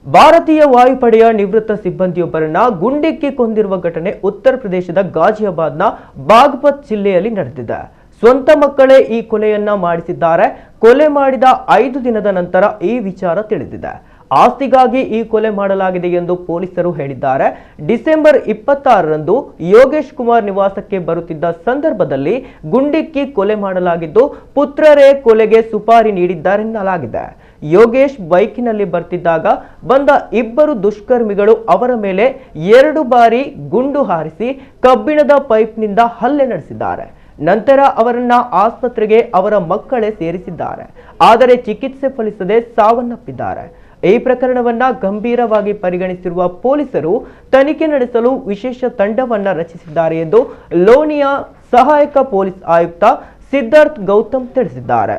ಭಾರತೀಯ ವಾಯುಪಡೆಯ ನಿವೃತ್ತ ಸಿಬ್ಬಂದಿಯೊಬ್ಬರನ್ನ ಗುಂಡಿಕ್ಕಿ ಕೊಂದಿರುವ ಘಟನೆ ಉತ್ತರ ಪ್ರದೇಶದ ಗಾಜಿಯಾಬಾದ್ನ ಬಾಗ್ಪತ್ ಜಿಲ್ಲೆಯಲ್ಲಿ ನಡೆದಿದೆ. ಸ್ವಂತ ಮಕ್ಕಳೇ ಈ ಕೊಲೆಯನ್ನ ಮಾಡಿಸಿದ್ದಾರೆ. ಕೊಲೆ ಮಾಡಿದ 5 ದಿನದ ನಂತರ ಈ ವಿಚಾರ ತಿಳಿದಿದೆ. ಆಸ್ತಿಗಾಗಿ ಈ ಕೊಲೆ ಮಾಡಲಾಗಿದೆ ಎಂದು ಪೊಲೀಸರು ಹೇಳಿದ್ದಾರೆ. ಡಿಸೆಂಬರ್ 26ರಂದು ಯೋಗೇಶ್ ಕುಮಾರ್ ನಿವಾಸಕ್ಕೆ ಬರುತ್ತಿದ್ದ ಸಂದರ್ಭದಲ್ಲಿ ಗುಂಡಿಕ್ಕಿ ಕೊಲೆ ಮಾಡಲಾಗಿದ್ದು, ಪುತ್ರರೇ ಕೊಲೆಗೆ ಸುಪಾರಿ ನೀಡಿದ್ದಾರೆನ್ನಲಾಗಿದೆ. ಯೋಗೇಶ್ ಬೈಕಿನಲ್ಲಿ ಬರ್ತಿದ್ದಾಗ ಬಂದ 2 ದುಷ್ಕರ್ಮಿಗಳು ಅವರ ಮೇಲೆ 2 ಬಾರಿ ಗುಂಡು ಹಾರಿಸಿ ಕಬ್ಬಿಣದ ಪೈಪ್ನಿಂದ ಹಲ್ಲೆ ನಡೆಸಿದ್ದಾರೆ. ನಂತರ ಅವರನ್ನ ಆಸ್ಪತ್ರೆಗೆ ಅವರ ಮಕ್ಕಳೇ ಸೇರಿಸಿದ್ದಾರೆ. ಆದರೆ ಚಿಕಿತ್ಸೆ ಫಲಿಸದೆ ಸಾವನ್ನಪ್ಪಿದ್ದಾರೆ. ಈ ಪ್ರಕರಣವನ್ನ ಗಂಭೀರವಾಗಿ ಪರಿಗಣಿಸಿರುವ ಪೊಲೀಸರು ತನಿಖೆ ನಡೆಸಲು ವಿಶೇಷ ತಂಡವನ್ನ ರಚಿಸಿದ್ದಾರೆ ಎಂದು ಲೋನಿಯಾ ಸಹಾಯಕ ಪೊಲೀಸ್ ಆಯುಕ್ತ ಸಿದ್ಧಾರ್ಥ್ ಗೌತಮ್ ತಿಳಿಸಿದ್ದಾರೆ.